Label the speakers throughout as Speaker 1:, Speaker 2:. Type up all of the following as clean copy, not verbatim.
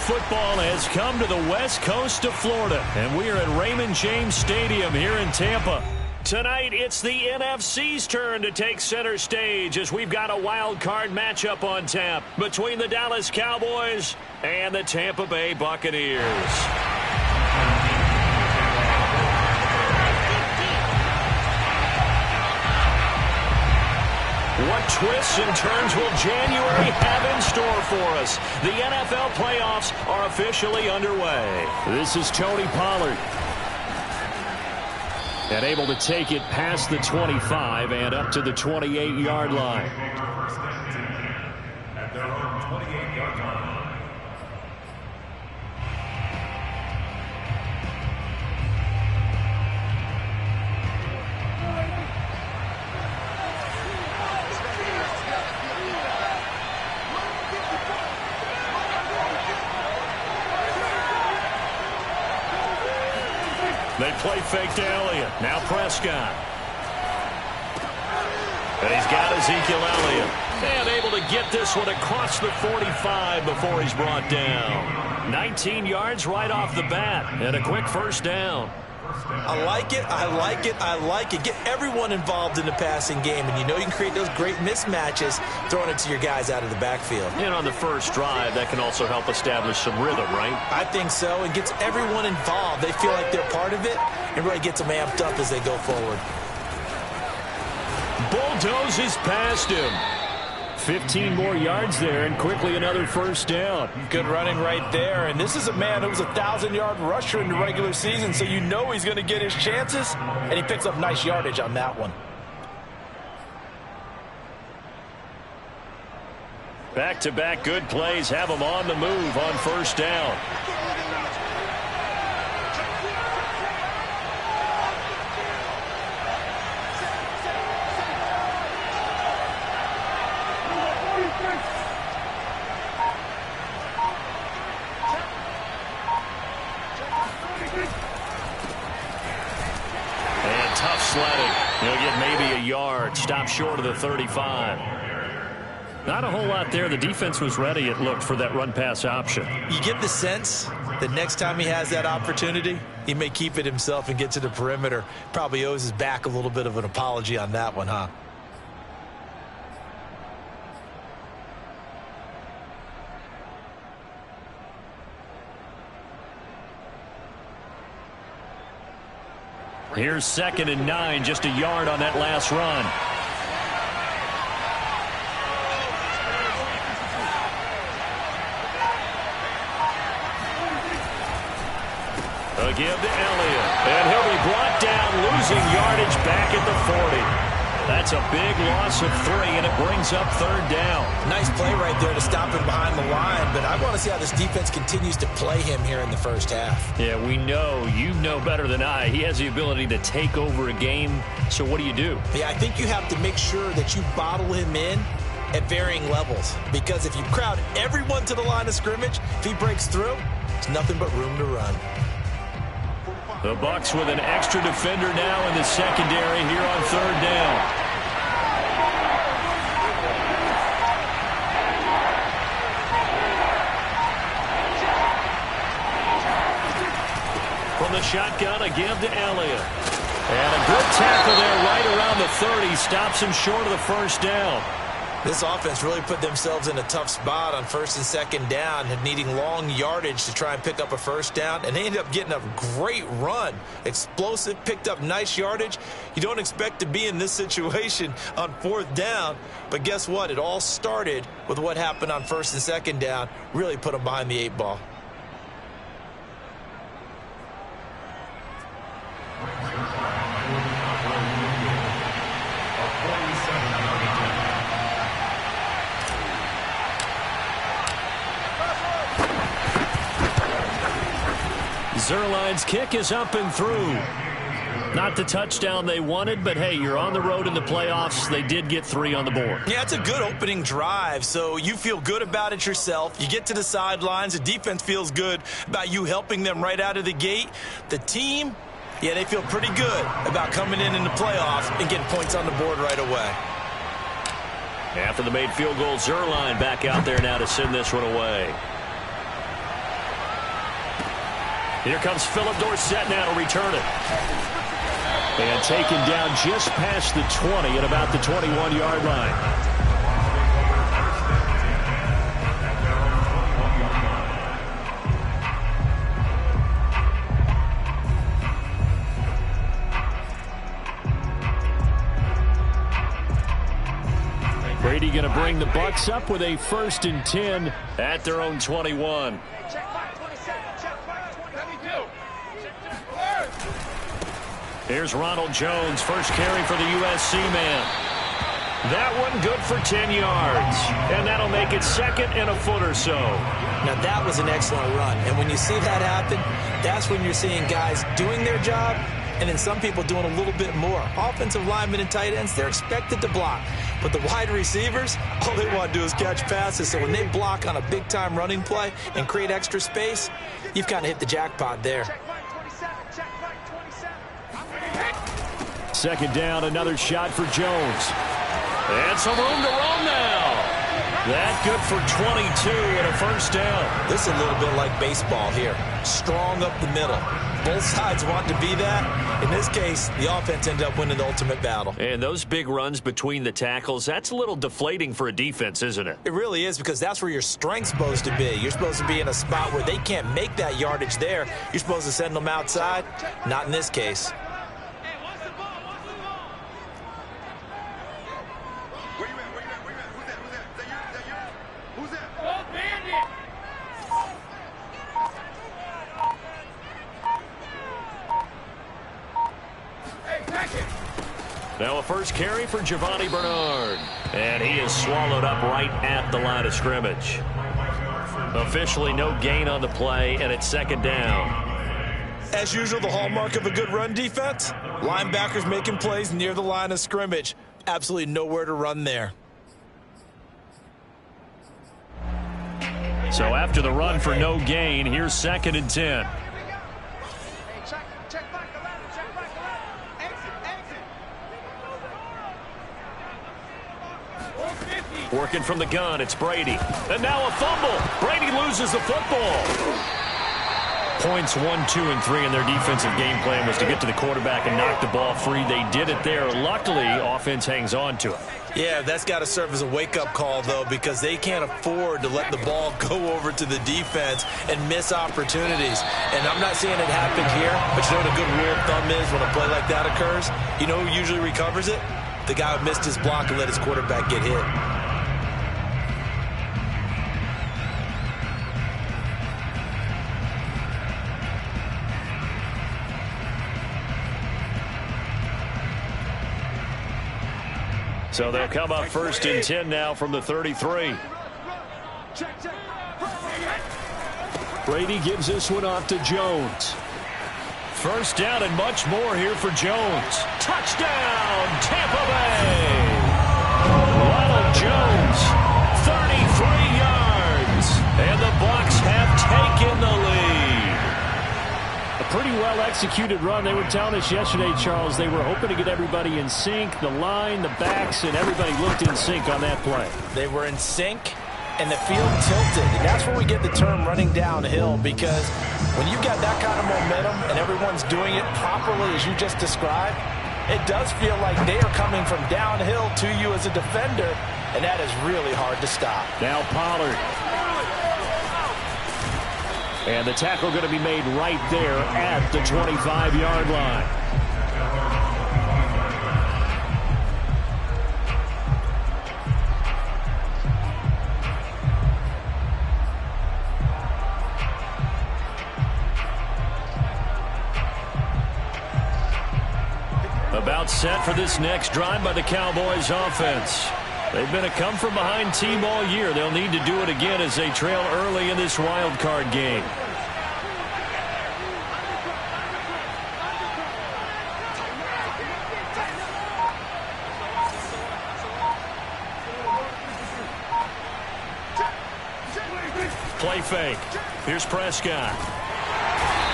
Speaker 1: football has come to the west coast of Florida, and we are at Raymond James Stadium here in Tampa. Tonight, it's the NFC's turn to take center stage as we've got a wild card matchup on tap between the Dallas Cowboys and the Tampa Bay Buccaneers. What twists and turns will January have in store for us? The NFL playoffs are officially underway. This is Tony Pollard. And able to take it past the 25 and up to the 28-yard line. At their own 28-yard line. They play fake to Elliott. Now Prescott. And he's got Ezekiel Elliott. And able to get this one across the 45 before he's brought down. 19 yards right off the bat. And a quick first down.
Speaker 2: I like it, I like it, I like it. Get everyone involved in the passing game, and you know you can create those great mismatches throwing it to your guys out of the backfield.
Speaker 1: And on the first drive, that can also help establish some rhythm, right? I
Speaker 2: think so. It gets everyone involved. They feel like they're part of it, and really gets them amped up as they go forward.
Speaker 1: Bulldozes past him. 15 more yards there, and quickly another first down.
Speaker 3: Good running right there. And this is a man who was a 1,000-yard rusher in the regular season, so you know he's going to get his chances, and he picks up nice yardage on that one.
Speaker 1: Back-to-back good plays have him on the move on first down. Sledding. He'll get maybe a yard. Stop short of the 35. Not a whole lot there. The defense was ready, it looked, for that run-pass option.
Speaker 2: You get the sense that next time he has that opportunity, he may keep it himself and get to the perimeter. Probably owes his back a little bit of an apology on that one, huh?
Speaker 1: Here's 2nd and 9, just a yard on that last run. A give to Elliott. And he'll be brought down, losing yardage back at the 40. That's a big loss of 3, and it brings up 3rd down.
Speaker 2: Nice play right there to stop him behind the line, but I want to see how this defense continues to play him here in the first half.
Speaker 1: Yeah, we know, you know better than I, he has the ability to take over a game, so what do you do?
Speaker 2: Yeah, I think you have to make sure that you bottle him in at varying levels, because if you crowd everyone to the line of scrimmage, if he breaks through, there's nothing but room to run.
Speaker 1: The Bucs with an extra defender now in the secondary here on 3rd down. From the shotgun, a give to Elliott. And a good tackle there right around the 30. Stops him short of the first down.
Speaker 2: This offense really put themselves in a tough spot on 1st and 2nd down and needing long yardage to try and pick up a first down, and they ended up getting a great run. Explosive, picked up nice yardage. You don't expect to be in this situation on 4th down, but guess what? It all started with what happened on 1st and 2nd down. Really put them behind the 8 ball.
Speaker 1: Zerline's kick is up and through. Not the touchdown they wanted, but hey, you're on the road in the playoffs. They did get 3 on the board.
Speaker 2: Yeah, it's a good opening drive, so you feel good about it yourself. You get to the sidelines. The defense feels good about you helping them right out of the gate. The team, yeah, they feel pretty good about coming in the playoffs and getting points on the board right away.
Speaker 1: After the made field goal, Zerline back out there now to send this one away. Here comes Philip Dorsett now to return it. And taken down just past the 20 at about the 21-yard line. Brady going to bring the Bucs up with a 1st and 10 at their own 21. Here's Ronald Jones, first carry for the USC man. That one good for 10 yards. And that'll make it 2nd and a foot or so.
Speaker 2: Now that was an excellent run. And when you see that happen, that's when you're seeing guys doing their job and then some people doing a little bit more. Offensive linemen and tight ends, they're expected to block. But the wide receivers, all they want to do is catch passes. So when they block on a big-time running play and create extra space, you've kind of hit the jackpot there.
Speaker 1: 2nd down, another shot for Jones. And some room to roam now. That good for 22 and a 1st down.
Speaker 2: This is a little bit like baseball here. Strong up the middle. Both sides want to be that. In this case, the offense ended up winning the ultimate battle.
Speaker 1: And those big runs between the tackles, that's a little deflating for a defense, isn't it?
Speaker 2: It really is, because that's where your strength's supposed to be. You're supposed to be in a spot where they can't make that yardage there. You're supposed to send them outside. Not in this case.
Speaker 1: Now a first carry for Giovanni Bernard. And he is swallowed up right at the line of scrimmage. Officially no gain on the play, and it's 2nd down.
Speaker 2: As usual, the hallmark of a good run defense, linebackers making plays near the line of scrimmage. Absolutely nowhere to run there.
Speaker 1: So after the run for no gain, here's 2nd and 10. Working from the gun, it's Brady. And now a fumble. Brady loses the football. Points 1, 2, and 3 in their defensive game plan was to get to the quarterback and knock the ball free. They did it there. Luckily, offense hangs on to it.
Speaker 2: Yeah, that's got to serve as a wake-up call, though, because they can't afford to let the ball go over to the defense and miss opportunities. And I'm not seeing it happen here, but you know what a good rule of thumb is when a play like that occurs? You know who usually recovers it? The guy who missed his block and let his quarterback get hit.
Speaker 1: So they'll come up 1st and 10 now from the 33. Brady gives this one off to Jones. 1st down and much more here for Jones. Touchdown, Tampa Bay! Ronald Jones, 33 yards. And the Bucs have taken the lead. A pretty well-executed run. They were telling us yesterday, Charles, they were hoping to get everybody in sync. The line, the backs, and everybody looked in sync on that play.
Speaker 3: They were in sync, and the field tilted. And that's where we get the term running downhill, because when you've got that kind of momentum and everyone's doing it properly as you just described, it does feel like they are coming from downhill to you as a defender, and that is really hard to stop.
Speaker 1: Now Pollard. And the tackle going to be made right there at the 25-yard line. About set for this next drive by the Cowboys offense. They've been a come-from-behind team all year. They'll need to do it again as they trail early in this wild card game. Play fake. Here's Prescott.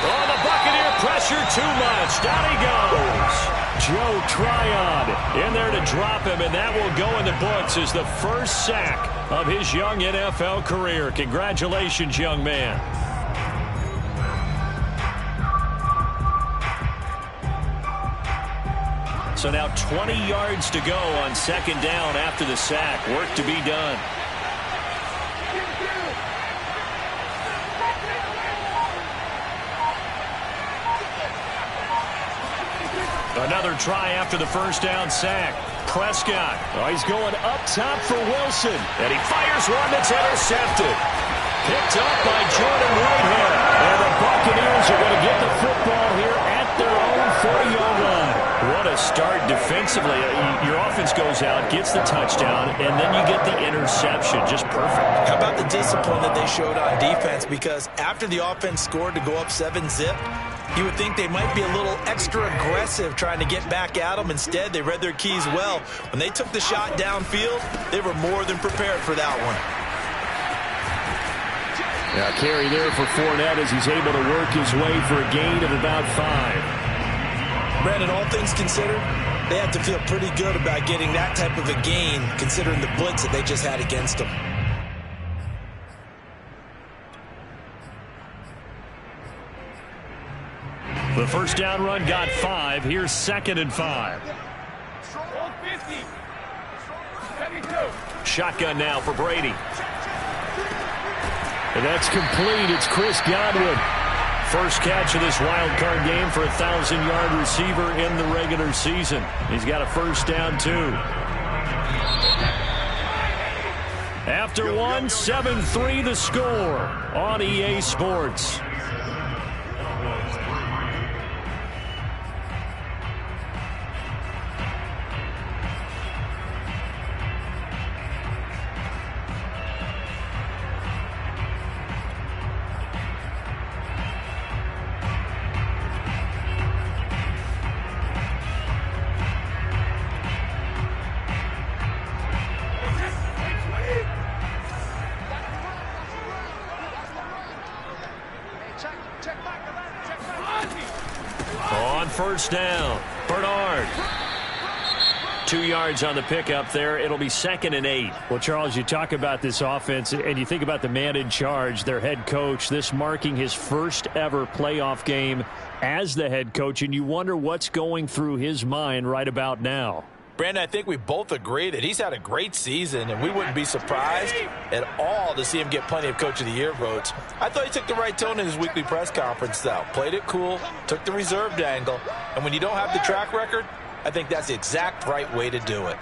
Speaker 1: Oh, the Buccaneer pressure too much. Down he goes. Joe Tryon in there to drop him, and that will go in the books as the first sack of his young NFL career. Congratulations, young man. So now 20 yards to go on second down after the sack. Work to be done. Another try after the first down sack. Prescott. Oh, he's going up top for Wilson. And he fires one that's intercepted. Picked up by Jordan Whitehead. And the Buccaneers are going to get the football here at their own 40-yard line. What a start defensively. Your offense goes out, gets the touchdown, and then you get the interception. Just perfect.
Speaker 2: How about the discipline that they showed on defense? Because after the offense scored to go up 7-zip, you would think they might be a little extra aggressive trying to get back at them. Instead, they read their keys well. When they took the shot downfield, they were more than prepared for that one.
Speaker 1: Now carry there for Fournette as he's able to work his way for a gain of about 5.
Speaker 2: Brandon, all things considered, they have to feel pretty good about getting that type of a gain considering the blitz that they just had against them.
Speaker 1: The first down run got 5. Here's 2nd and 5. Shotgun now for Brady. And that's complete. It's Chris Godwin. First catch of this wild card game for a 1,000-yard receiver in the regular season. He's got a first down, too. After one, 7-3 the score on EA Sports. First down, Bernard. 2 yards on the pickup there. It'll be 2nd and 8.
Speaker 4: Well, Charles, you talk about this offense, and you think about the man in charge, their head coach, this marking his first ever playoff game as the head coach, and you wonder what's going through his mind right about now.
Speaker 3: Brandon, I think we both agree that he's had a great season, and we wouldn't be surprised at all to see him get plenty of Coach of the Year votes. I thought he took the right tone in his weekly press conference, though. Played it cool, took the reserved angle, and when you don't have the track record, I think that's the exact right way to do it.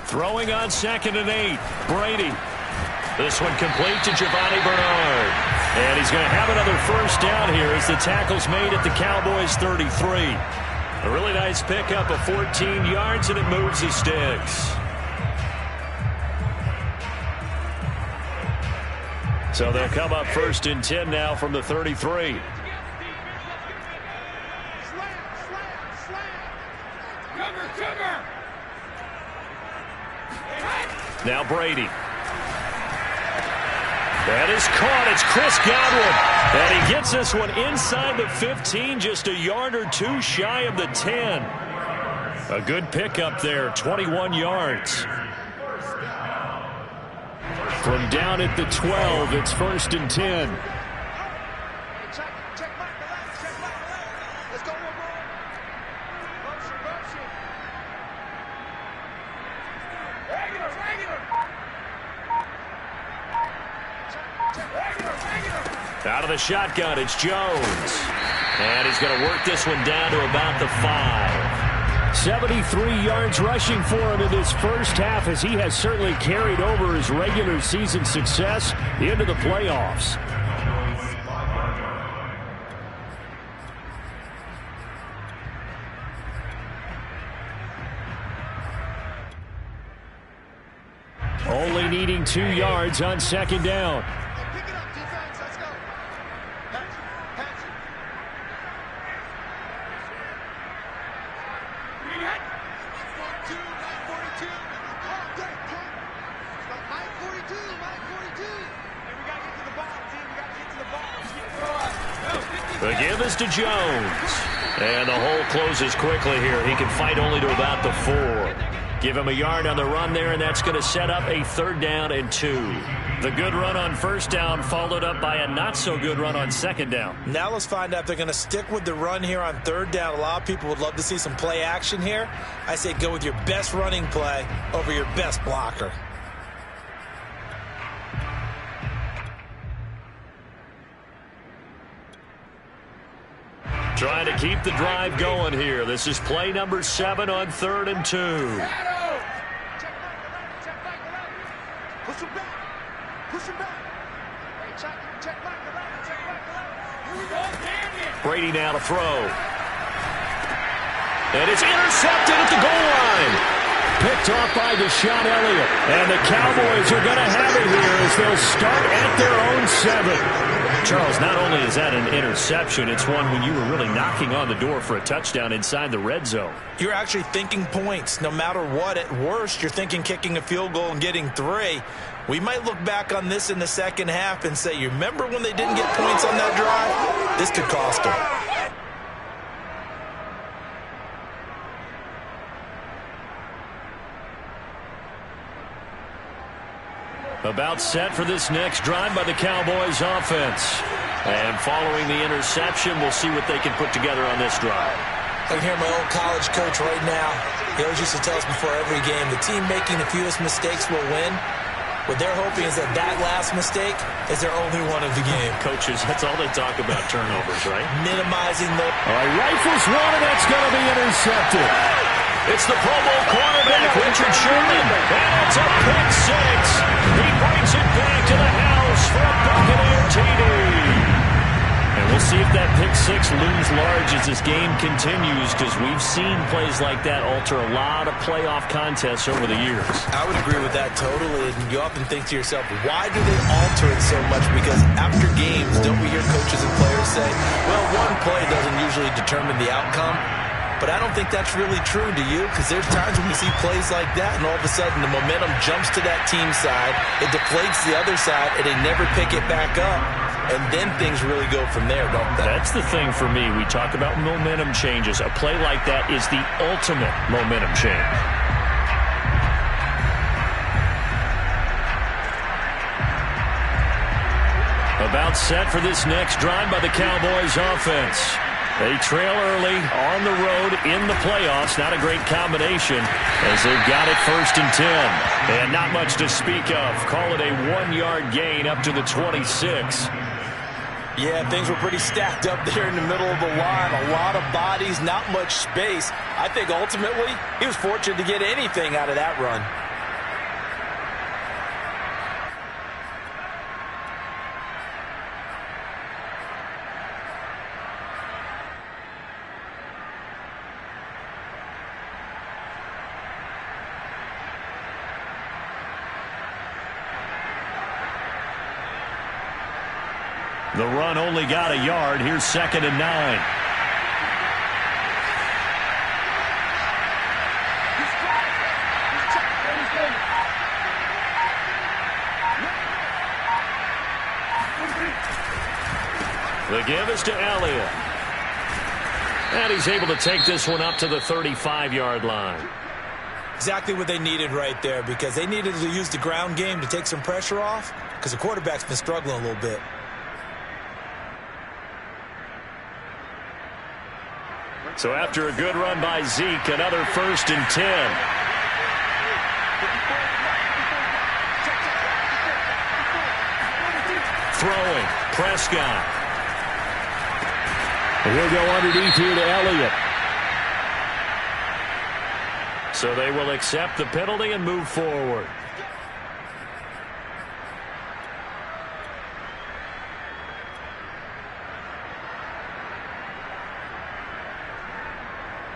Speaker 1: Throwing on 2nd and 8, Brady. This one complete to Giovanni Bernard. And he's going to have another first down here as the tackle's made at the Cowboys 33. A really nice pickup of 14 yards, and it moves the sticks. So they'll come up 1st and 10 now from the 33. Now Brady. That is caught. It's Chris Godwin. And he gets this one inside the 15, just a yard or two shy of the 10. A good pickup there, 21 yards. From down at the 12, it's 1st and 10. Out of the shotgun, it's Jones. And he's going to work this one down to about the 5.
Speaker 4: 73 yards rushing for him in this first half, as he has certainly carried over his regular season success into the playoffs. Only needing 2 yards on 2nd down.
Speaker 1: The give is to Jones. And the hole closes quickly here. He can fight only to about the 4. Give him a yard on the run there, and that's going to set up a 3rd down and 2. The good run on 1st down followed up by a not-so-good run on 2nd down.
Speaker 2: Now let's find out if they're going to stick with the run here on 3rd down. A lot of people would love to see some play action here. I say go with your best running play over your best blocker.
Speaker 1: Trying to keep the drive going here. This is play number 7 on 3rd and 2.
Speaker 5: Push him back. Push him back. Check back. Here we go.
Speaker 1: Brady now to throw. And it's intercepted at the goal line. Picked off by Deshaun Elliott. And the Cowboys are going to have it here as they'll start at their own 7. Charles, not only is that an interception, it's one when you were really knocking on the door for a touchdown inside the red zone.
Speaker 2: You're actually thinking points. No matter what, at worst, you're thinking kicking a field goal and getting 3. We might look back on this in the second half and say, you remember when they didn't get points on that drive? This could cost them.
Speaker 1: About set for this next drive by the Cowboys offense. And following the interception, we'll see what they can put together on this drive.
Speaker 2: I can hear my old college coach right now. He always used to tell us before every game, the team making the fewest mistakes will win. What they're hoping is that last mistake is their only one of the game.
Speaker 1: Coaches, that's all they talk about, turnovers, right?
Speaker 2: Minimizing the...
Speaker 1: All right, rifles one, and that's going to be intercepted. It's the Pro Bowl cornerback, Richard Sherman. And it's a pick 6. He brings it back to the house for a Buccaneer TD. And we'll see if that pick 6 looms large as this game continues, because we've seen plays like that alter a lot of playoff contests over the years.
Speaker 2: I would agree with that totally. And you often think to yourself, why do they alter it so much? Because after games, don't we hear coaches and players say, well, one play doesn't usually determine the outcome? But I don't think that's really true, do you? Because there's times when we see plays like that, and all of a sudden the momentum jumps to that team side, it deflates the other side, and they never pick it back up. And then things really go from there, don't they?
Speaker 1: That's the thing for me. We talk about momentum changes. A play like that is the ultimate momentum change. About set for this next drive by the Cowboys offense. They trail early on the road in the playoffs. Not a great combination as they've got it 1st and 10. And not much to speak of. Call it a 1-yard gain up to the 26.
Speaker 3: Yeah, things were pretty stacked up there in the middle of the line. A lot of bodies, not much space. I think ultimately he was fortunate to get anything out of that run.
Speaker 1: The run only got a yard. Here's 2nd and 9. The give is to Elliott. And he's able to take this one up to the 35-yard line.
Speaker 2: Exactly what they needed right there, because they needed to use the ground game to take some pressure off, because the quarterback's been struggling a little bit.
Speaker 1: So after a good run by Zeke, another 1st and 10. Throwing, Prescott. He'll go underneath here to Elliott. So they will accept the penalty and move forward.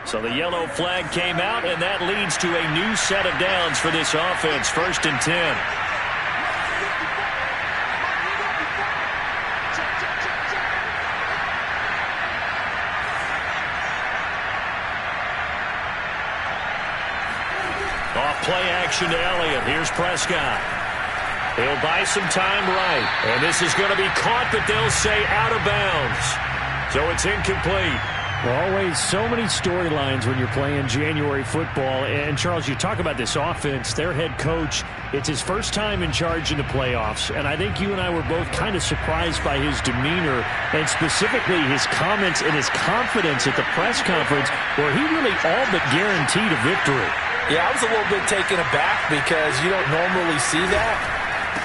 Speaker 1: So the yellow flag came out, and that leads to a new set of downs for this offense. 1st and 10. Off play action to Elliott. Here's Prescott. He'll buy some time right. And this is going to be caught, but they'll say out of bounds. So it's incomplete.
Speaker 4: Always so many storylines when you're playing January football. And, Charles, you talk about this offense, their head coach, it's his first time in charge in the playoffs. And I think you and I were both kind of surprised by his demeanor and specifically his comments and his confidence at the press conference where he really all but guaranteed a victory.
Speaker 3: Yeah, I was a little bit taken aback because you don't normally see that.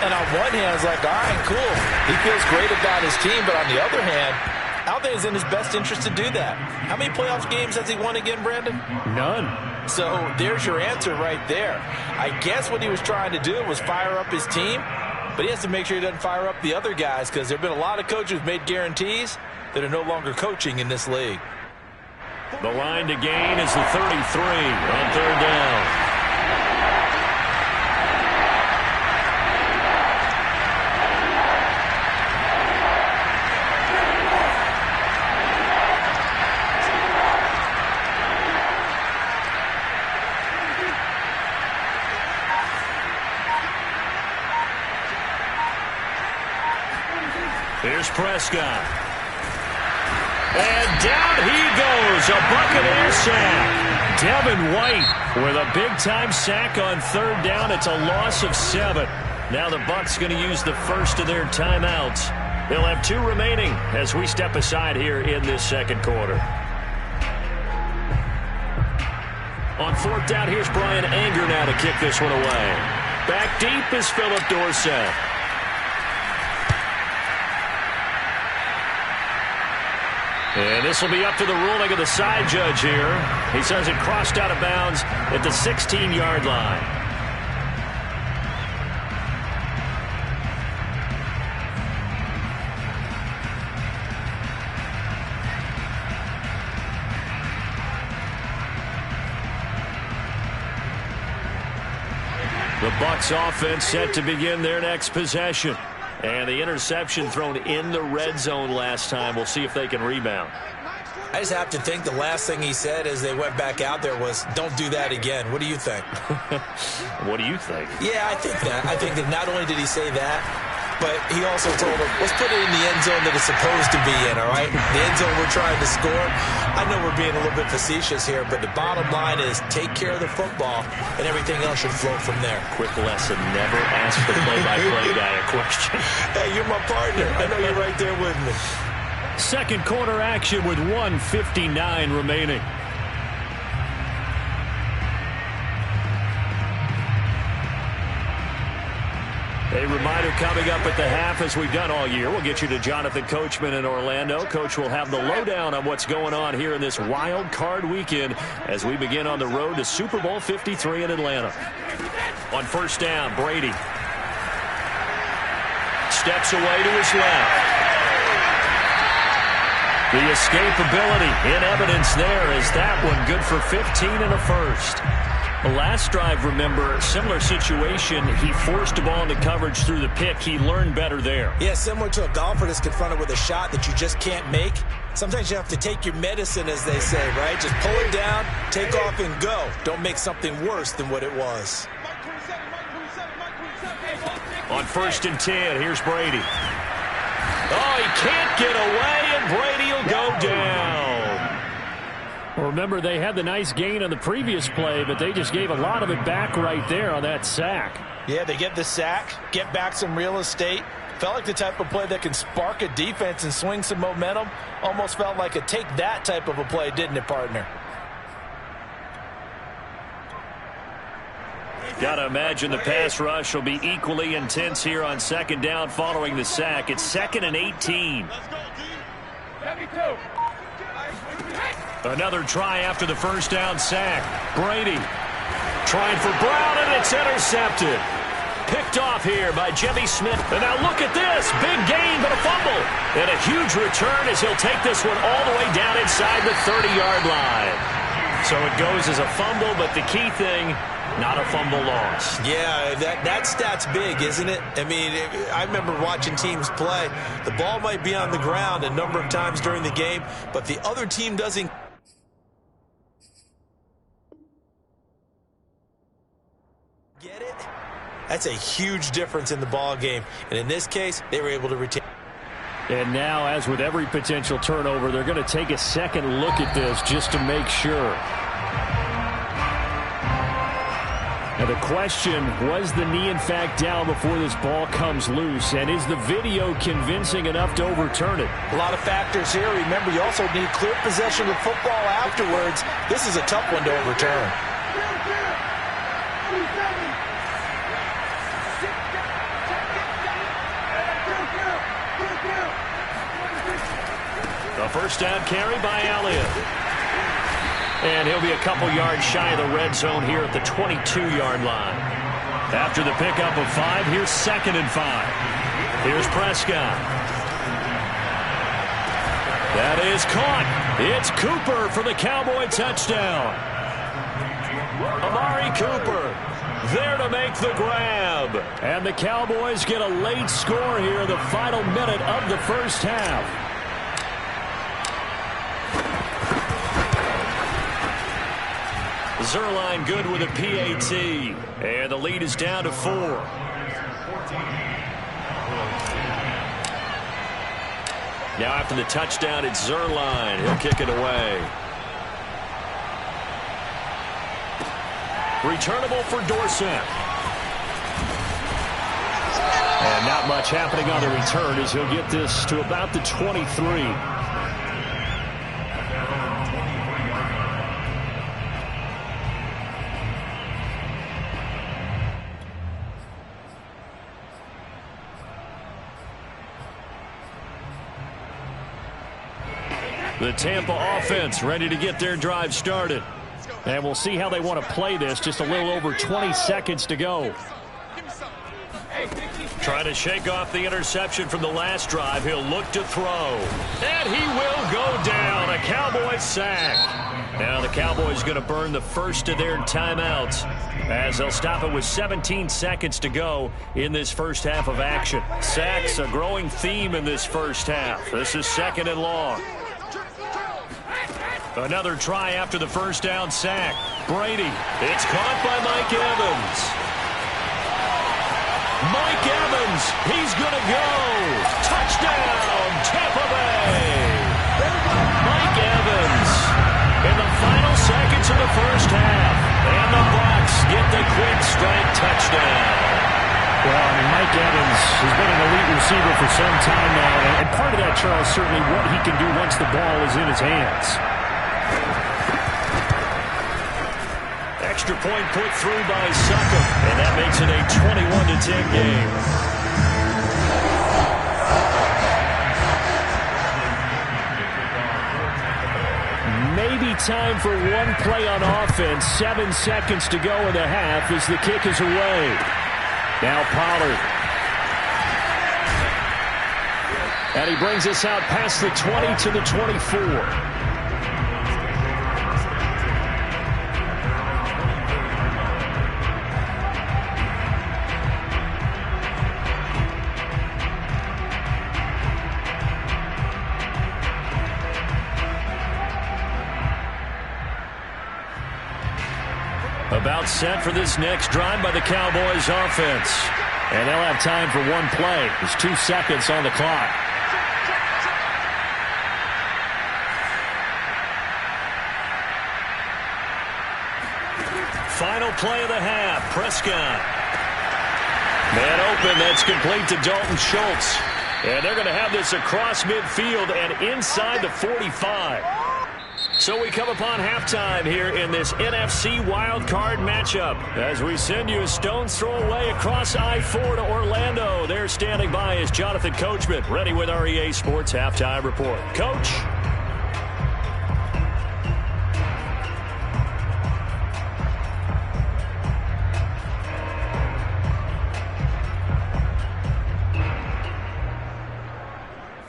Speaker 3: And on one hand, it's like, all right, cool. He feels great about his team. But on the other hand, I don't think it's in his best interest to do that. How many playoff games has he won again, Brandon?
Speaker 4: None.
Speaker 3: So there's your answer right there. I guess what he was trying to do was fire up his team, but he has to make sure he doesn't fire up the other guys because there have been a lot of coaches who've made guarantees that are no longer coaching in this league.
Speaker 1: The line to gain is the 33 on third down. Here's Prescott. And down he goes. A Buccaneer sack. Devin White with a big-time sack on third down. It's a loss of 7. Now the Bucs going to use the first of their timeouts. They'll have 2 remaining as we step aside here in this second quarter. On fourth down, here's Brian Anger now to kick this one away. Back deep is Philip Dorsett. And this will be up to the ruling of the side judge here. He says it crossed out of bounds at the 16-yard line. The Bucs offense set to begin their next possession. And the interception thrown in the red zone last time. We'll see if they can rebound.
Speaker 2: I just have to think the last thing he said as they went back out there was, don't do that again. What do you think?
Speaker 1: What do you think?
Speaker 2: Yeah, I think that. I think that not only did he say that, but he also told him, let's put it in the end zone that it's supposed to be in, all right? The end zone we're trying to score. I know we're being a little bit facetious here, but the bottom line is take care of the football, and everything else should flow from there.
Speaker 1: Quick lesson, never ask the play-by-play guy a question.
Speaker 2: Hey, you're my partner. I know you're right there with me.
Speaker 4: Second quarter action with 1:59 remaining. A reminder coming up at the half, as we've done all year. We'll get you to Jonathan Coachman in Orlando. Coach will have the lowdown on what's going on here in this wild card weekend as we begin on the road to Super Bowl 53 in Atlanta. On first down, Brady steps away to his left. The escapability in evidence there is that one good for 15 and a first. The last drive, remember, similar situation. He forced a ball into coverage through the pick. He learned better there.
Speaker 2: Yeah, similar to a golfer that's confronted with a shot that you just can't make. Sometimes you have to take your medicine, as they say, right? Just pull it down, take off, and go. Don't make something worse than what it was.
Speaker 1: On first and 10, here's Brady. Oh, he can't get away, and Brady will go down.
Speaker 4: Well, remember, they had the nice gain on the previous play, but they just gave a lot of it back right there on that sack.
Speaker 3: Yeah, they get the sack, get back some real estate. Felt like the type of play that can spark a defense and swing some momentum. Almost felt like a take that type of a play, didn't it, partner?
Speaker 1: Got to imagine the pass rush will be equally intense here on second down following the sack. It's 2nd and 18. Another try after the first down sack. Brady trying for Brown, and it's intercepted. Picked off here by Jimmy Smith. And now look at this. Big gain, but a fumble. And a huge return as he'll take this one all the way down inside the 30-yard line. So it goes as a fumble, but the key thing, not a fumble loss.
Speaker 2: Yeah, that stat's big, isn't it? I mean, I remember watching teams play. The ball might be on the ground a number of times during the game, but the other team doesn't get it. That's a huge difference in the ball game. And in this case, they were able to retain.
Speaker 4: And now, as with every potential turnover, they're going to take a second look at this just to make sure. Now the question, was the knee in fact down before this ball comes loose? And is the video convincing enough to overturn it?
Speaker 3: A lot of factors here. Remember, you also need clear possession of the football afterwards. This is a tough one to overturn.
Speaker 1: The first down carry by Elliott. And he'll be a couple yards shy of the red zone here at the 22-yard line. After the pickup of 5, here's 2nd and 5. Here's Prescott. That is caught. It's Cooper for the Cowboy touchdown. Amari Cooper there to make the grab. And the Cowboys get a late score here in the final minute of the first half. Zerline good with a PAT. And the lead is down to 4. Now after the touchdown, it's Zerline. He'll kick it away. Returnable for Dorsett. And not much happening on the return as he'll get this to about the 23. The Tampa offense ready to get their drive started. And we'll see how they want to play this. Just a little over 20 seconds to go. Trying to shake off the interception from the last drive. He'll look to throw. And he will go down. A Cowboy sack. Now the Cowboys going to burn the first of their timeouts as they'll stop it with 17 seconds to go in this first half of action. Sacks a growing theme in this first half. This is 2nd and long. Another try after the first down sack. Brady. It's caught by Mike Evans. Mike Evans. He's going to go. Touchdown, Tampa Bay. Mike Evans in the final seconds of the first half. And the Bucs get the quick strike touchdown.
Speaker 4: Well, I mean, Mike Evans has been an elite receiver for some time now. And part of that, Charles, certainly what he can do once the ball is in his hands.
Speaker 1: Extra point put through by Suckum, and that makes it a 21-10 game.
Speaker 4: Maybe time for one play on offense. 7 seconds to go in the half as the kick is away. Now Pollard. And he brings us out past the 20 to the 24.
Speaker 1: About set for this next drive by the Cowboys offense.
Speaker 4: And they'll have time for one play. There's 2 seconds on the clock.
Speaker 1: Final play of the half. Prescott. Man open. That's complete to Dalton Schultz. And they're going to have this across midfield and inside the 45. So we come upon halftime here in this NFC wildcard matchup as we send you a stone's throw away across I-4 to Orlando. There standing by is Jonathan Coachman, ready with our EA Sports Halftime Report. Coach.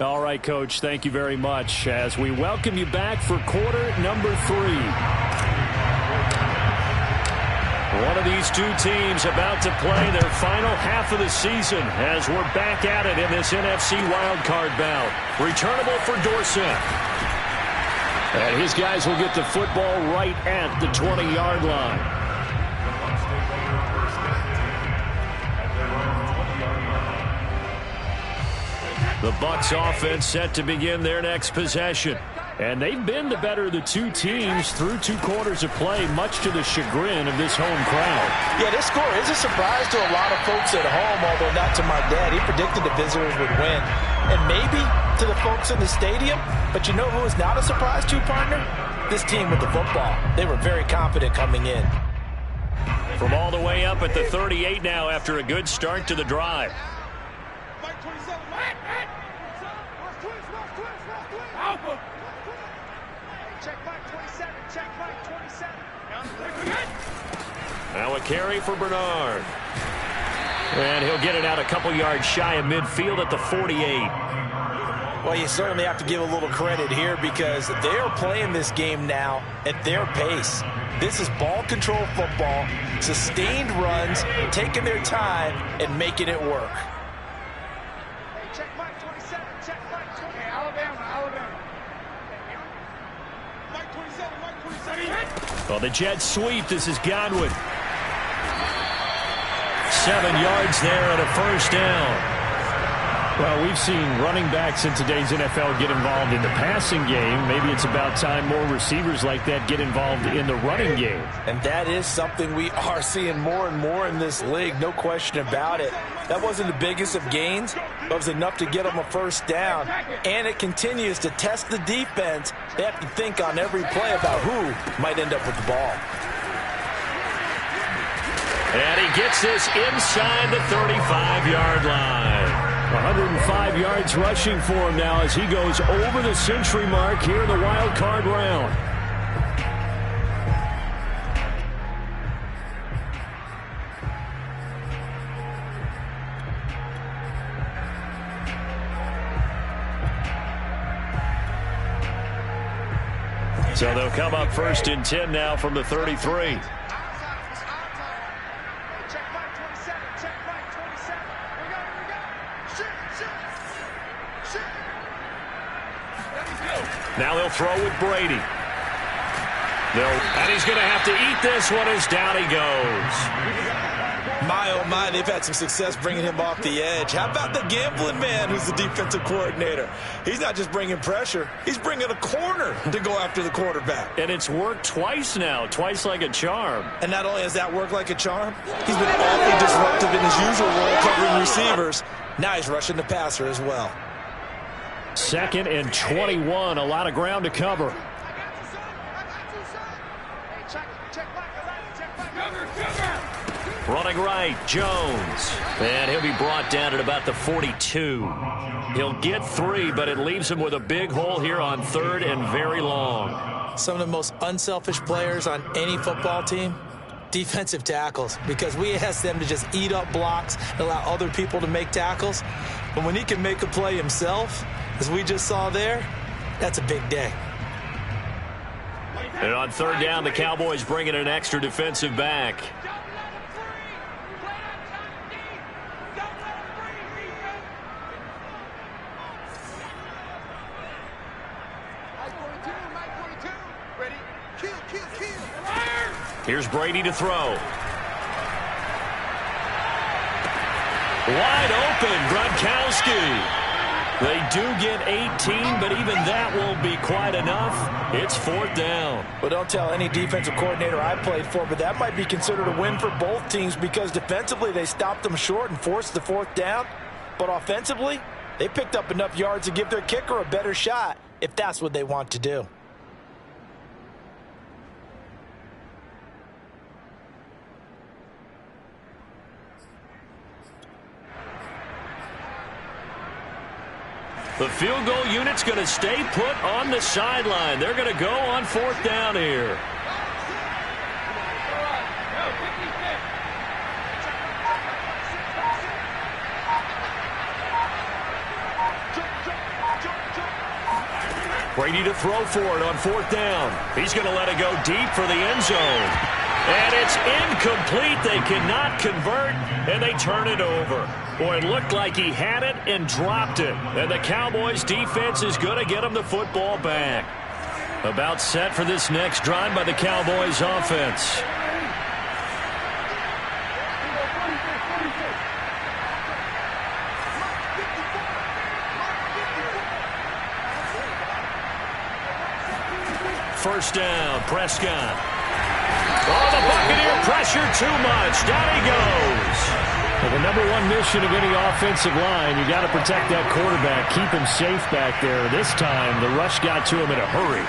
Speaker 4: All right, Coach, thank you very much as we welcome you back for quarter number 3.
Speaker 1: One of these two teams about to play their final half of the season as we're back at it in this NFC wildcard bout. Returnable for Dorsett.
Speaker 4: And his guys will get the football right at the 20-yard line.
Speaker 1: The Bucs offense set to begin their next possession. And they've been the better of the two teams through 2 quarters of play, much to the chagrin of this home crowd.
Speaker 3: Yeah, this score is a surprise to a lot of folks at home, although not to my dad. He predicted the visitors would win. And maybe to the folks in the stadium, but you know who is not a surprise to, partner? This team with the football. They were very confident coming in.
Speaker 1: From all the way up at the 38 now after a good start to the drive. Now a carry for Bernard. And he'll get it out a couple yards shy of midfield at the 48.
Speaker 3: Well, you certainly have to give a little credit here because they are playing this game now at their pace. This is ball control football, sustained runs, taking their time and making it work.
Speaker 5: Hey, check Mike 27, check Mike 20. Hey, Alabama. Mike 27.
Speaker 1: Well, the Jets sweep. This is Godwin. 7 yards there and a first down.
Speaker 4: Well, we've seen running backs in today's NFL get involved in the passing game. Maybe it's about time more receivers like that get involved in the running game.
Speaker 3: And that is something we are seeing more and more in this league, no question about it. That wasn't the biggest of gains, but it was enough to get them a first down. And it continues to test the defense. They have to think on every play about who might end up with the ball.
Speaker 1: And he gets this inside the 35-yard line.
Speaker 4: 105 yards rushing for him now as he goes over the century mark here in the wild card round.
Speaker 1: So they'll come up 1st and 10 now from the 33. Now they'll throw with Brady. And he's going to have to eat this one as down he goes.
Speaker 2: My, oh my, they've had some success bringing him off the edge. How about the gambling man who's the defensive coordinator? He's not just bringing pressure. He's bringing a corner to go after the quarterback.
Speaker 1: And it's worked twice now, twice like a charm.
Speaker 2: And not only has that worked like a charm, he's been awfully disruptive in his usual role covering receivers. Now he's rushing the passer as well.
Speaker 1: 2nd and 21, a lot of ground to cover. Running right, Jones. And he'll be brought down at about the 42. He'll get 3, but it leaves him with a big hole here on 3rd and very long.
Speaker 2: Some of the most unselfish players on any football team, defensive tackles, because we ask them to just eat up blocks and allow other people to make tackles. But when he can make a play himself, as we just saw there, that's a big day.
Speaker 1: And on 3rd down, the Cowboys bring in an extra defensive back. Here's Brady to throw. Wide open, Gronkowski. They do get 18, but even that won't be quite enough. It's 4th down.
Speaker 3: Well, don't tell any defensive coordinator I played for, but that might be considered a win for both teams because defensively they stopped them short and forced the 4th down. But offensively, they picked up enough yards to give their kicker a better shot if that's what they want to do.
Speaker 1: The field goal unit's going to stay put on the sideline. They're going to go on 4th down here. Brady to throw for it on 4th down. He's going to let it go deep for the end zone. And it's incomplete. They cannot convert, and they turn it over. Boy, it looked like he had it and dropped it. And the Cowboys defense is going to get him the football back. About set for this next drive by the Cowboys offense. first down. Prescott. Oh, the Buccaneer pressure too much. Down he goes.
Speaker 4: Well, the number one mission of any offensive line, you got to protect that quarterback, keep him safe back there. This time, the rush got to him in a hurry.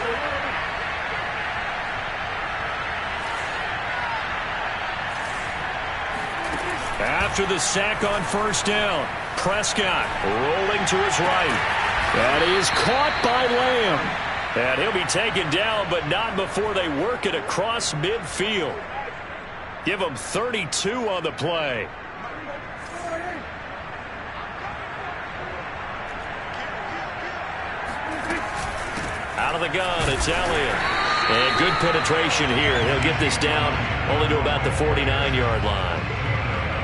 Speaker 1: After the sack on first down, Prescott rolling to his right.
Speaker 4: That is caught by Lamb.
Speaker 1: And he'll be taken down, but not before they work it across midfield. Give him 32 on the play. Out of the gun, it's Elliott. And good penetration here. He'll get this down only to about the 49-yard line.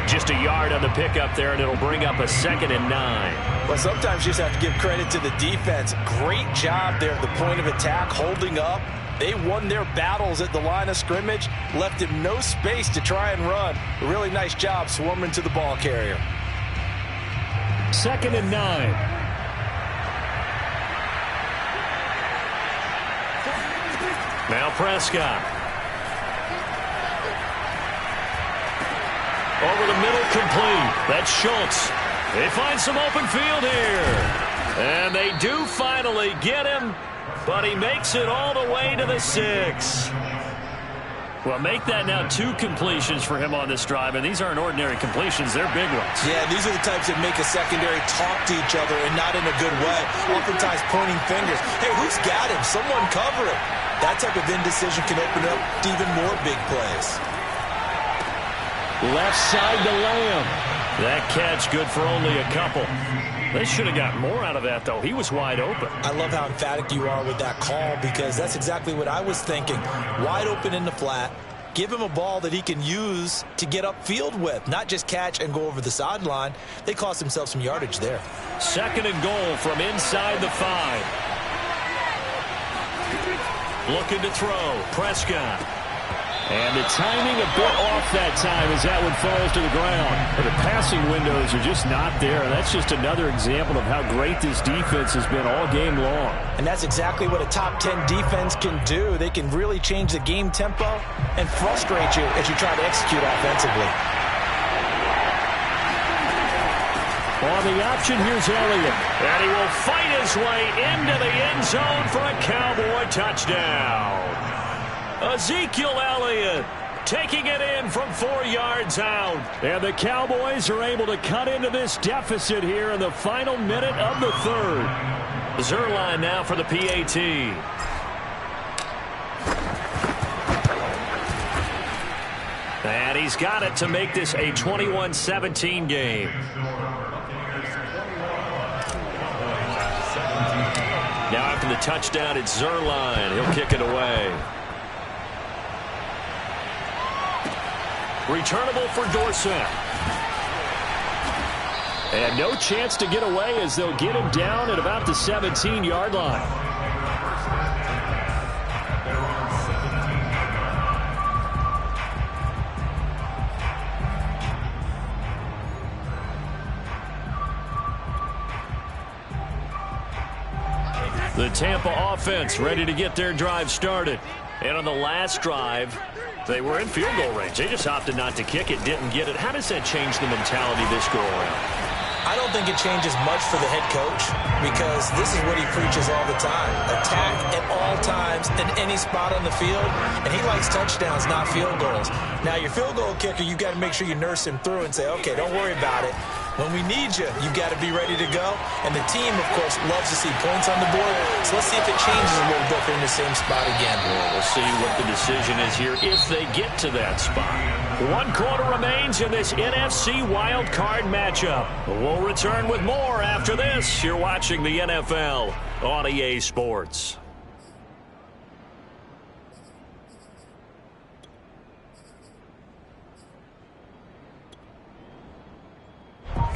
Speaker 1: Just a yard on the pickup there, and it'll bring up a 2nd and 9.
Speaker 3: Well, sometimes you just have to give credit to the defense. Great job there at the point of attack, holding up. They won their battles at the line of scrimmage, left him no space to try and run. A really nice job swarming to the ball carrier.
Speaker 4: 2nd and 9.
Speaker 1: Now Prescott. Over the middle, complete. That's Schultz. They find some open field here. And they do finally get him, but he makes it all the way to the 6. Well, make that now 2 completions for him on this drive, and these aren't ordinary completions. They're big ones.
Speaker 2: Yeah, these are the types that make a secondary talk to each other and not in a good way. Oftentimes pointing fingers. Hey, who's got him? Someone cover him. That type of indecision can open up to even more big plays.
Speaker 4: Left side to Lamb.
Speaker 1: That catch good for only a couple. They should have got more out of that, though. He was wide open.
Speaker 2: I love how emphatic you are with that call, because that's exactly what I was thinking. Wide open in the flat. Give him a ball that he can use to get upfield with, not just catch and go over the sideline. They cost themselves some yardage there.
Speaker 1: 2nd and goal from inside the 5. Looking to throw. Prescott.
Speaker 4: And the timing a bit off that time as that one falls to the ground. But the passing windows are just not there. That's just another example of how great this defense has been all game long.
Speaker 3: And that's exactly what a top 10 defense can do. They can really change the game tempo and frustrate you as you try to execute offensively.
Speaker 4: On the option, here's Elliott.
Speaker 1: And he will fight his way into the end zone for a Cowboy touchdown. Ezekiel Elliott taking it in from 4 yards out.
Speaker 4: And the Cowboys are able to cut into this deficit here in the final minute of the 3rd.
Speaker 1: Zuerlein now for the PAT. And he's got it to make this a 21-17 game. Now after the touchdown, it's Zuerlein. He'll kick it away. Returnable for Dorsett.
Speaker 4: And no chance to get away as they'll get him down at about the 17-yard line.
Speaker 1: The Tampa offense ready to get their drive started. And on the last drive, they were in field goal range. They just opted not to kick it, didn't get it. How does that change the mentality this go around?
Speaker 2: I don't think it changes much for the head coach, because this is what he preaches all the time. Attack at all times in any spot on the field, and he likes touchdowns, not field goals. Now, your field goal kicker, you got to make sure you nurse him through and say, okay, don't worry about it. When we need you, you got to be ready to go. And the team, of course, loves to see points on the board. So let's see if it changes a little bit in the same spot again.
Speaker 1: Well, we'll see what the decision is here if they get to that spot. 1 quarter remains in this NFC wild card matchup. We'll return with more after this. You're watching the NFL on EA Sports.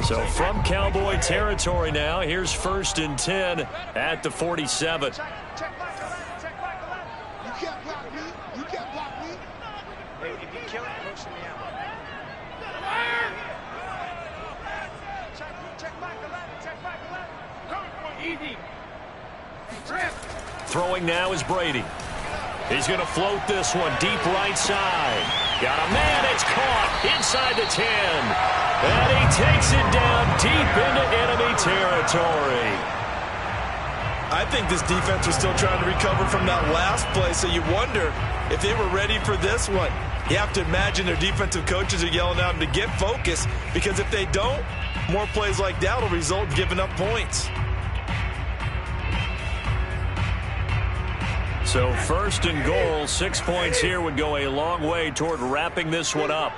Speaker 1: So from Cowboy territory now, here's 1st and 10 at the 47.
Speaker 5: Check back 11. Check back 11. You can't block me. You can't block me. Hey, if you kill it, push me out. Check back 11. Check back 11. Easy.
Speaker 1: Throwing now is Brady. He's going to float this one deep right side. Got a man. It's caught inside the 10. And he takes it down deep into enemy territory.
Speaker 2: I think this defense was still trying to recover from that last play, so you wonder if they were ready for this one. You have to imagine their defensive coaches are yelling at them to get focused, because if they don't, more plays like that will result in giving up points.
Speaker 1: So first and goal, 6 points here would go a long way toward wrapping this one up.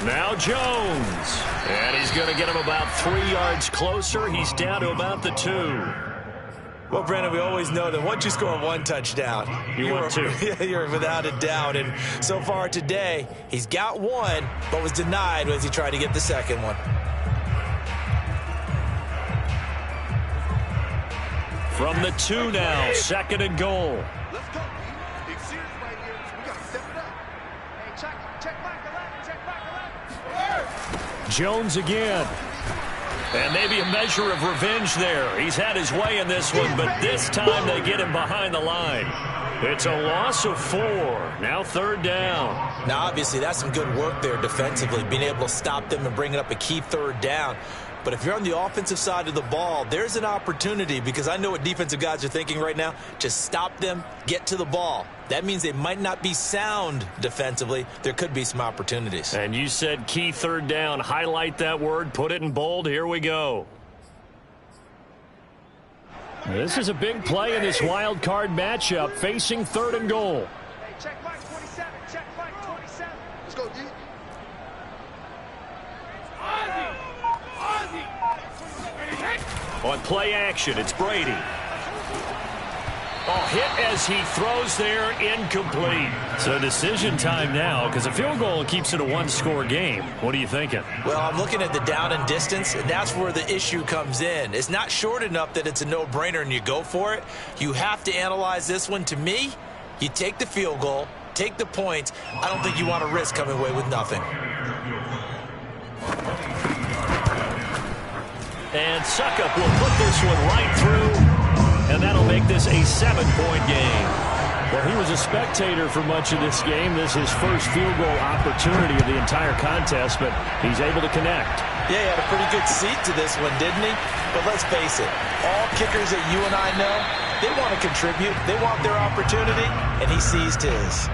Speaker 1: Now Jones. And he's going to get him about 3 yards closer. He's down to about the 2.
Speaker 2: Well, Brandon, we always know that once you score 1 touchdown,
Speaker 1: you're 2.
Speaker 2: You're without a doubt. And so far today, he's got 1, but was denied as he tried to get the second one.
Speaker 1: From the 2 now, 2nd and goal.
Speaker 5: Let's go. Big series right here. We got to step it up. Hey, check back 11. Check back 11.
Speaker 1: Jones again. And maybe a measure of revenge there. He's had his way in this one, but this time they get him behind the line. It's a loss of 4. Now 3rd down.
Speaker 2: Now, obviously, that's some good work there defensively, being able to stop them and bringing up a key 3rd down. But if you're on the offensive side of the ball, there's an opportunity, because I know what defensive guys are thinking right now. Just stop them, get to the ball. That means they might not be sound defensively. There could be some opportunities.
Speaker 1: And you said key 3rd down. Highlight that word. Put it in bold. Here we go. This is a big play in this wild card matchup, facing 3rd and goal.
Speaker 5: Hey, check back 27. Check back 27. Let's go, D.
Speaker 1: On play action, it's Brady. Oh, hit as he throws there, incomplete. So decision time now, because a field goal keeps it a 1-score game. What are you thinking?
Speaker 2: Well, I'm looking at the down and distance, and that's where the issue comes in. It's not short enough that it's a no-brainer and you go for it. You have to analyze this one. To me, you take the field goal, take the points. I don't think you want to risk coming away with nothing.
Speaker 1: And Suckup will put this one right through, and that'll make this a 7-point game. Well, he was a spectator for much of this game. This is his first field goal opportunity of the entire contest, but he's able to connect.
Speaker 2: Yeah, he had a pretty good seat to this one, didn't he? But let's face it, all kickers that you and I know, they want to contribute. They want their opportunity, and he seized his.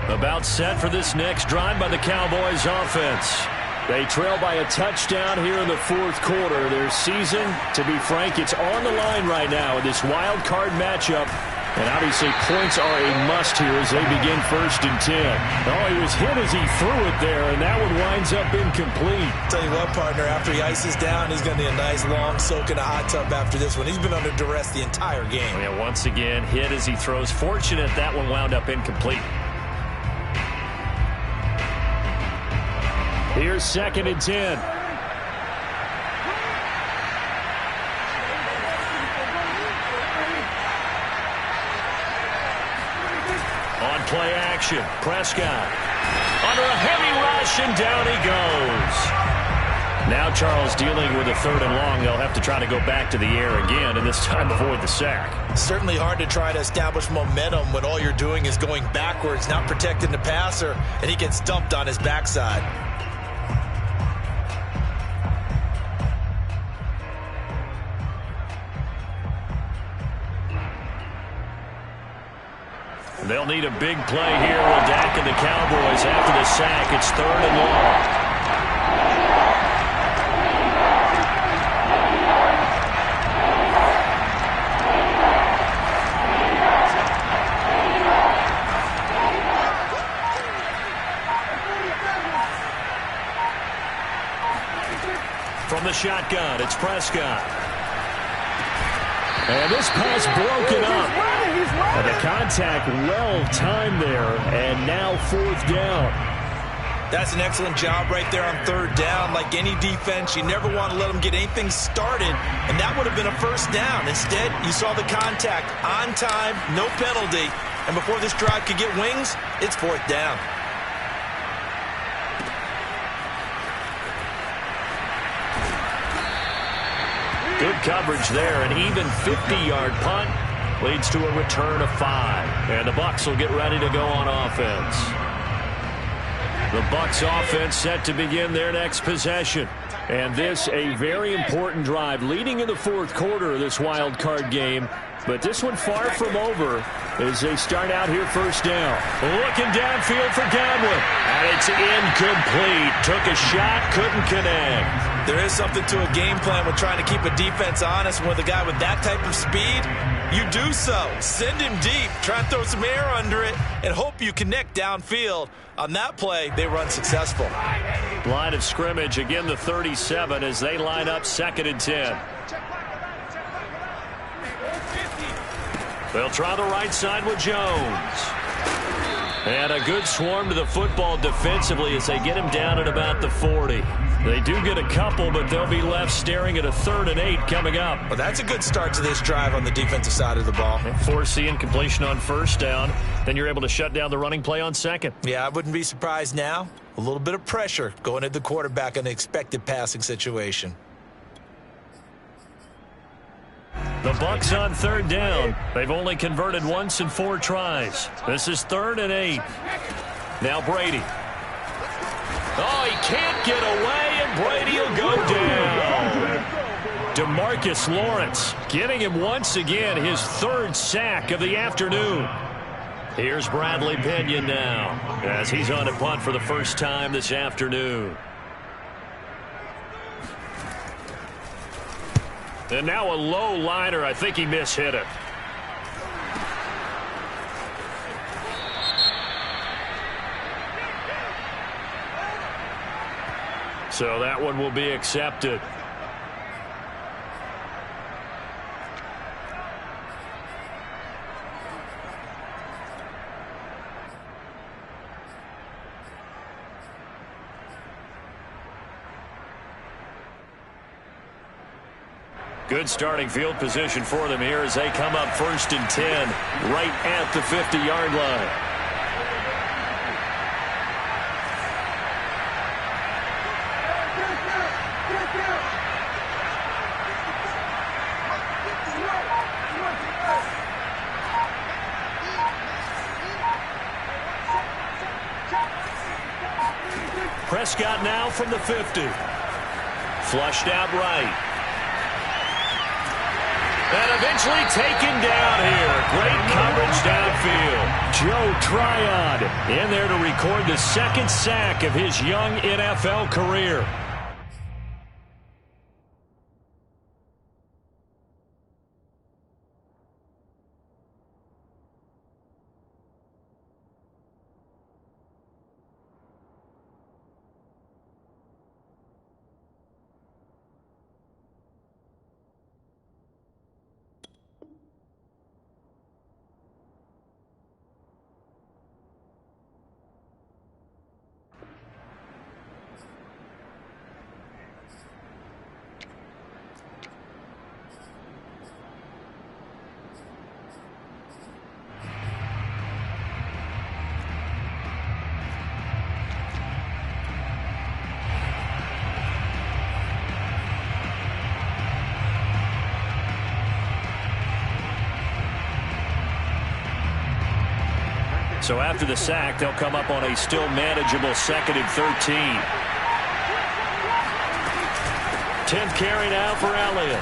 Speaker 1: About set for this next drive by the Cowboys offense. They trail by a touchdown here in the 4th quarter. Their season, to be frank, it's on the line right now in this wild card matchup. And obviously points are a must here as they begin 1st and 10. Oh, he was hit as he threw it there, and that one winds up incomplete.
Speaker 2: Tell you what, partner, after he ices down, he's going to need a nice long soak in a hot tub after this one. He's been under duress the entire game.
Speaker 1: Yeah, once again, hit as he throws. Fortunate that one wound up incomplete. Here's 2nd and 10. On play action, Prescott. Under a heavy rush, and down he goes. Now Charles dealing with a 3rd and long. They'll have to try to go back to the air again, and this time avoid the sack.
Speaker 2: Certainly hard to try to establish momentum when all you're doing is going backwards, not protecting the passer, and he gets dumped on his backside.
Speaker 1: They'll need a big play here with Dak and the Cowboys after the sack. It's 3rd and long. From the shotgun, it's Prescott. And this pass broken up. And the contact well-timed there, and now 4th down.
Speaker 2: That's an excellent job right there on 3rd down. Like any defense, you never want to let them get anything started, and that would have been a 1st down. Instead, you saw the contact on time, no penalty, And before this drive could get wings, it's 4th down.
Speaker 1: Good coverage there. An even 50-yard punt leads to a return of 5. And the Bucs will get ready to go on offense. The Bucs offense set to begin their next possession. And this a very important drive leading in the 4th quarter of this wild card game. But this one far from over as they start out here 1st down. Looking downfield for Godwin. And it's incomplete. Took a shot, couldn't connect.
Speaker 2: There is something to a game plan with trying to keep a defense honest. With a guy with that type of speed, you do so. Send him deep. Try and throw some air under it and hope you connect downfield. On that play, they run successful.
Speaker 1: Line of scrimmage, again the 37 as they line up 2nd and 10. They'll try the right side with Jones. And a good swarm to the football defensively as they get him down at about the 40. They do get a couple, but they'll be left staring at a 3rd and 8 coming up.
Speaker 2: Well, that's a good start to this drive on the defensive side of the ball.
Speaker 1: Force the incompletion on 1st down. Then you're able to shut down the running play on 2nd.
Speaker 2: Yeah, I wouldn't be surprised now. A little bit of pressure going at the quarterback in an expected passing situation.
Speaker 1: The Bucs on 3rd down. They've only converted once in 4 tries. This is 3rd and 8. Now Brady. Oh, he can't get away, and Brady will go down. DeMarcus Lawrence getting him once again, his 3rd sack of the afternoon. Here's Bradley Pinion now as he's on a punt for the first time this afternoon. And now a low liner. I think he mishit it. So that one will be accepted. Good starting field position for them here as they come up 1st and 10 right at the 50-yard line. Prescott now from the 50. Flushed out right. And eventually taken down here. Great coverage downfield. Joe Tryon in there to record the 2nd sack of his young NFL career. So after the sack, they'll come up on a still manageable 2nd and 13. 10th carry now for Elliott.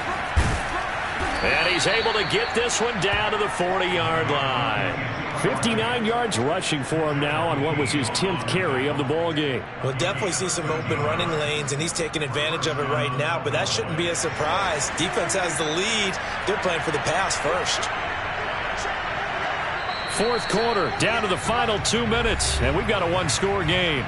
Speaker 1: And he's able to get this one down to the 40-yard line. 59 yards rushing for him now on what was his 10th carry of the ball game.
Speaker 2: We'll definitely see some open running lanes, and he's taking advantage of it right now, but that shouldn't be a surprise. Defense has the lead. They're playing for the pass first.
Speaker 1: 4th quarter, down to the final 2 minutes, and we've got a 1-score game.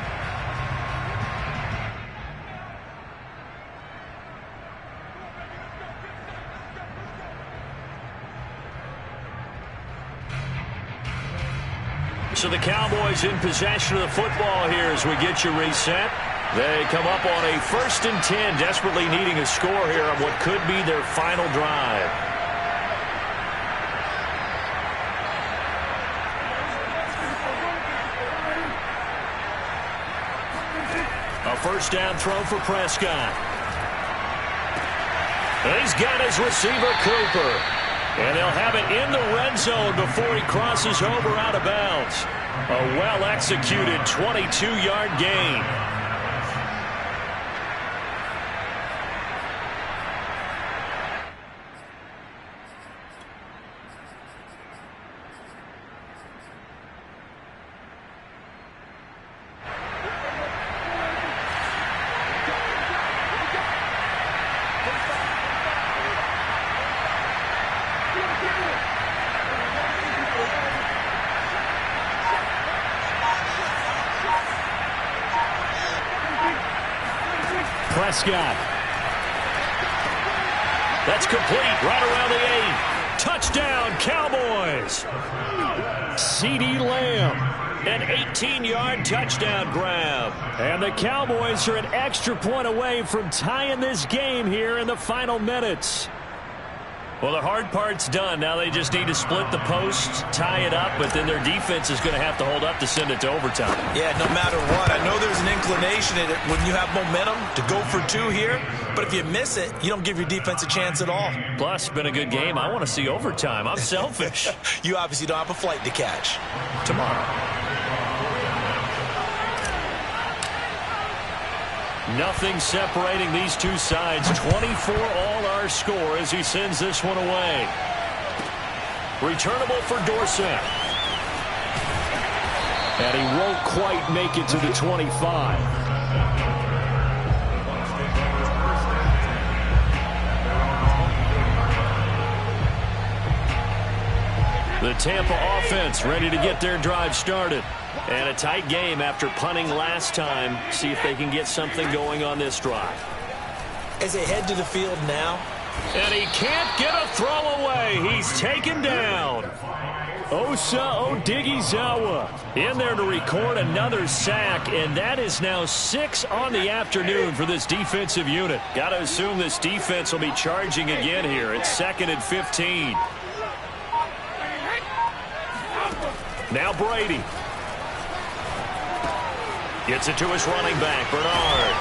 Speaker 1: So the Cowboys in possession of the football here as we get you reset. They come up on a 1st and 10, desperately needing a score here on what could be their final drive. first down throw for Prescott. He's got his receiver, Cooper. And they'll have it in the red zone before he crosses over out of bounds. A well-executed 22-yard gain. Prescott. That's complete right around the 8. Touchdown, Cowboys. CeeDee Lamb. An 18-yard touchdown grab. And the Cowboys are an extra point away from tying this game here in the final minutes. Well, the hard part's done. Now they just need to split the posts, tie it up, but then their defense is going to have to hold up to send it to overtime.
Speaker 2: Yeah, no matter what. I know there's an inclination in it when you have momentum to go for 2 here, but if you miss it, you don't give your defense a chance at all.
Speaker 1: Plus, it's been a good game. I want to see overtime. I'm selfish.
Speaker 2: You obviously don't have a flight to catch.
Speaker 1: Tomorrow. Nothing separating these two sides. 24 all our score as he sends this one away. Returnable for Dorsett. And he won't quite make it to the 25. The Tampa offense ready to get their drive started. And a tight game after punting last time. See if they can get something going on this drive.
Speaker 2: As they head to the field now.
Speaker 1: And he can't get a throw away. He's taken down. Osa Odighizuwa in there to record another sack. And that is now 6 on the afternoon for this defensive unit. Got to assume this defense will be charging again here. It's 2nd and 15. Now Brady. Gets it to his running back, Bernard.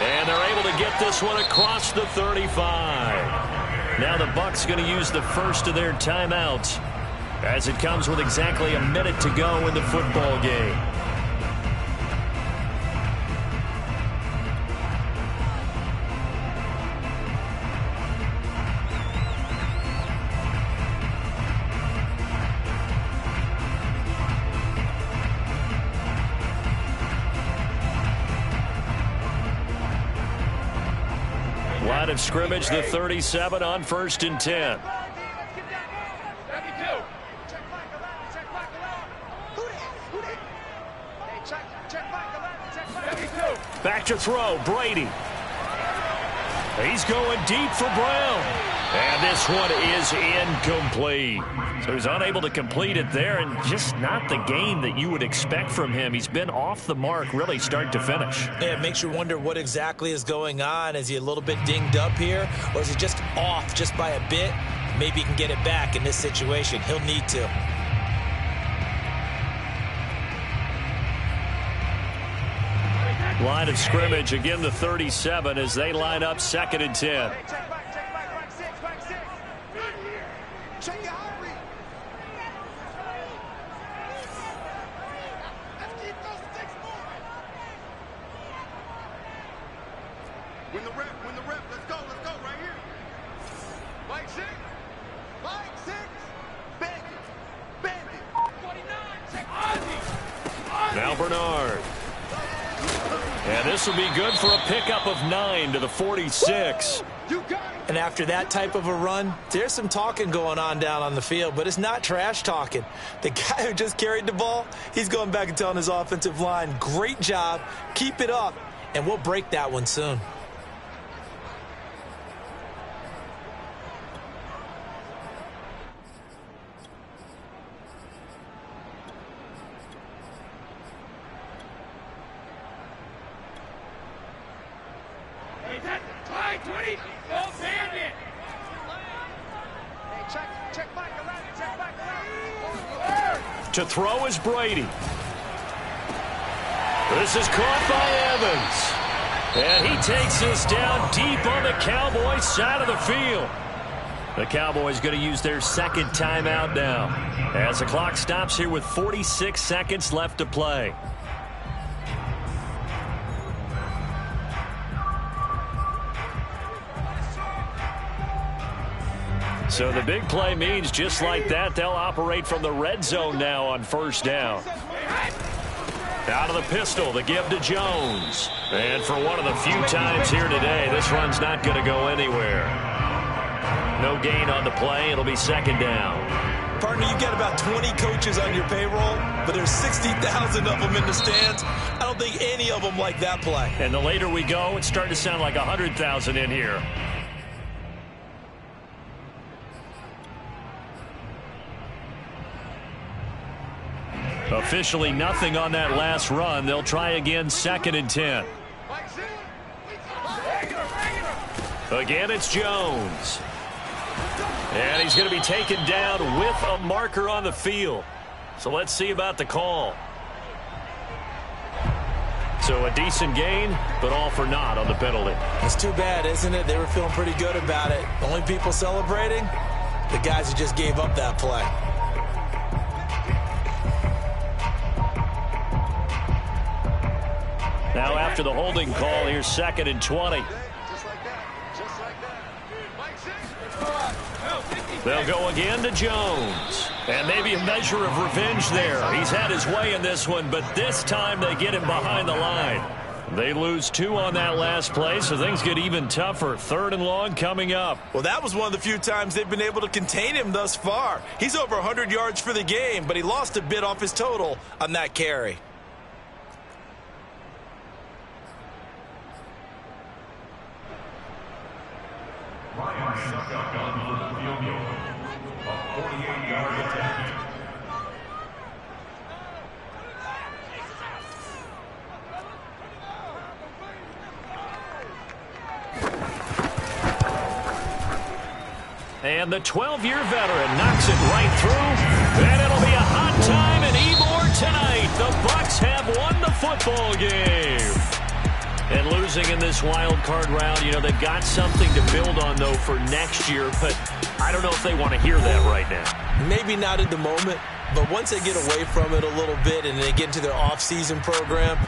Speaker 1: And they're able to get this one across the 35. Now the Bucs going to use the first of their timeouts as it comes with exactly a minute to go in the football game. Line of scrimmage, the 37 on 1st and 10. Back to throw, Brady. He's going deep for Brown. And this one is incomplete. So he's unable to complete it there, and just not the game that you would expect from him. He's been off the mark really start to finish.
Speaker 2: Yeah, it makes you wonder what exactly is going on. Is he a little bit dinged up here, or is he just off just by a bit? Maybe he can get it back in this situation. He'll need to.
Speaker 1: Line of scrimmage, again the 37 as they line up 2nd and 10.
Speaker 5: Win the rep, let's go, right here. Mike 6, bend it. 49, check Ozzy.
Speaker 1: Now Bernard. And this will be good for a pickup of 9 to the 46.
Speaker 2: And after that type of a run, there's some talking going on down on the field, but it's not trash talking. The guy who just carried the ball, he's going back and telling his offensive line, great job, keep it up, and we'll break that one soon.
Speaker 1: To throw is Brady. This is caught by Evans. And he takes this down deep on the Cowboys side of the field. The Cowboys going to use their second timeout now as the clock stops here with 46 seconds left to play. So the big play means just like that, they'll operate from the red zone now on first down. Out of the pistol, the give to Jones. And for one of the few times here today, this run's not going to go anywhere. No gain on the play. It'll be second down.
Speaker 2: Partner, you've got about 20 coaches on your payroll, but there's 60,000 of them in the stands. I don't think any of them like that play.
Speaker 1: And the later we go, it's starting to sound like 100,000 in here. Officially nothing on that last run. They'll try again, 2nd and 10. Again, it's Jones. And he's going to be taken down with a marker on the field. So let's see about the call. So a decent gain, but all for naught on the penalty.
Speaker 2: It's too bad, isn't it? They were feeling pretty good about it. The only people celebrating, the guys who just gave up that play.
Speaker 1: Now after the holding call, here's 2nd and 20. They'll go again to Jones. And maybe a measure of revenge there. He's had his way in this one, but this time they get him behind the line. They lose 2 on that last play, so things get even tougher. 3rd and long coming up.
Speaker 2: Well, that was one of the few times they've been able to contain him thus far. He's over 100 yards for the game, but he lost a bit off his total on that carry.
Speaker 1: And the 12-year veteran knocks it right through. And it'll be a hot time in Ybor tonight. The Bucs have won the football game. And losing in this wild card round, you know, they've got something to build on, though, for next year. But I don't know if they want to hear that right now.
Speaker 2: Maybe not at the moment, but once they get away from it a little bit and they get into their off-season program,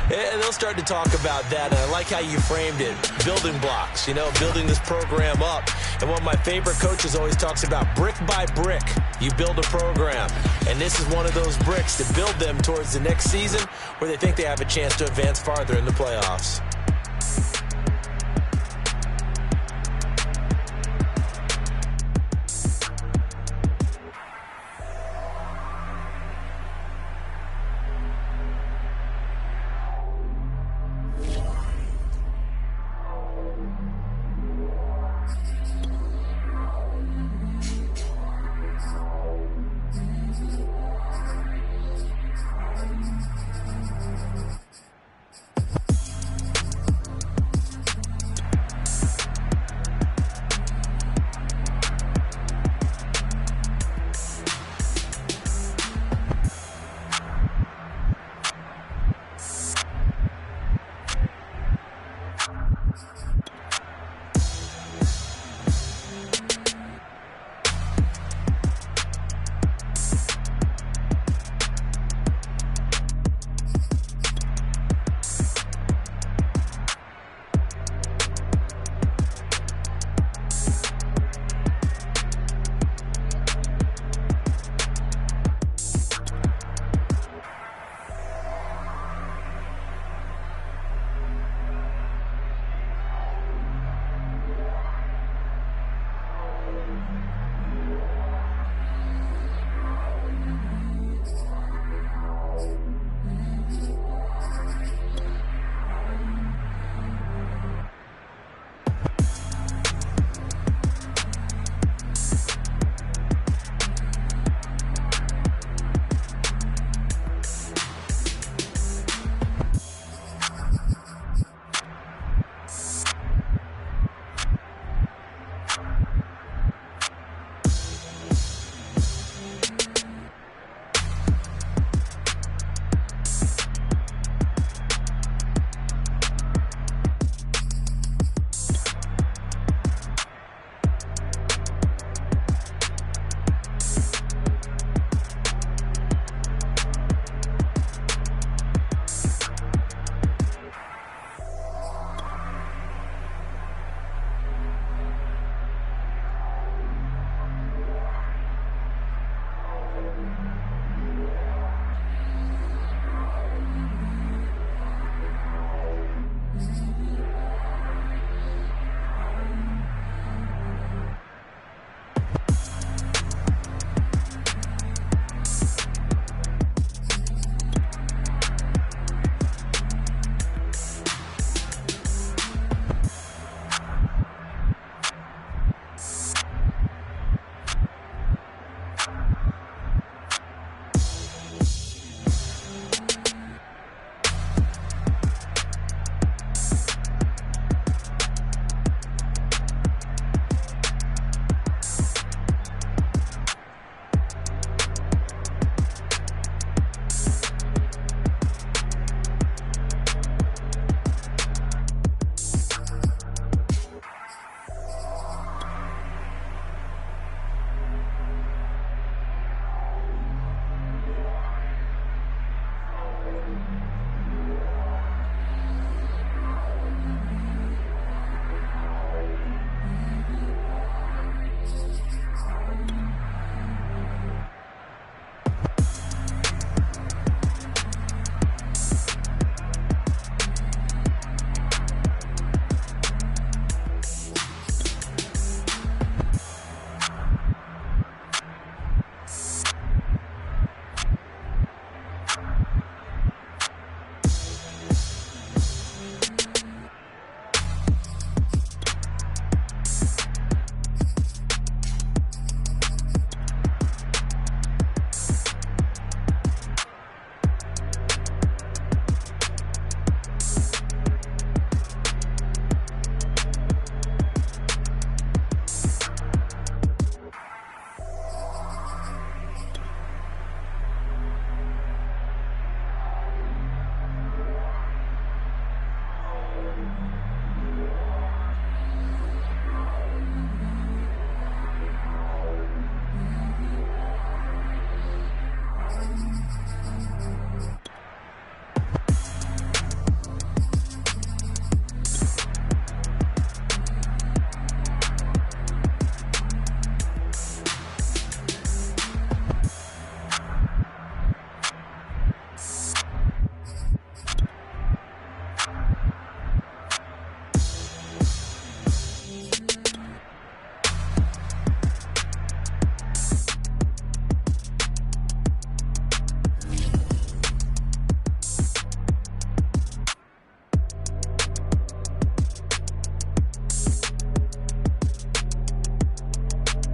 Speaker 2: they'll start to talk about that. And I like how you framed it. Building blocks, you know, building this program up. And one of my favorite coaches always talks about brick by brick, you build a program. And this is one of those bricks to build them towards the next season where they think they have a chance to advance farther in the playoffs.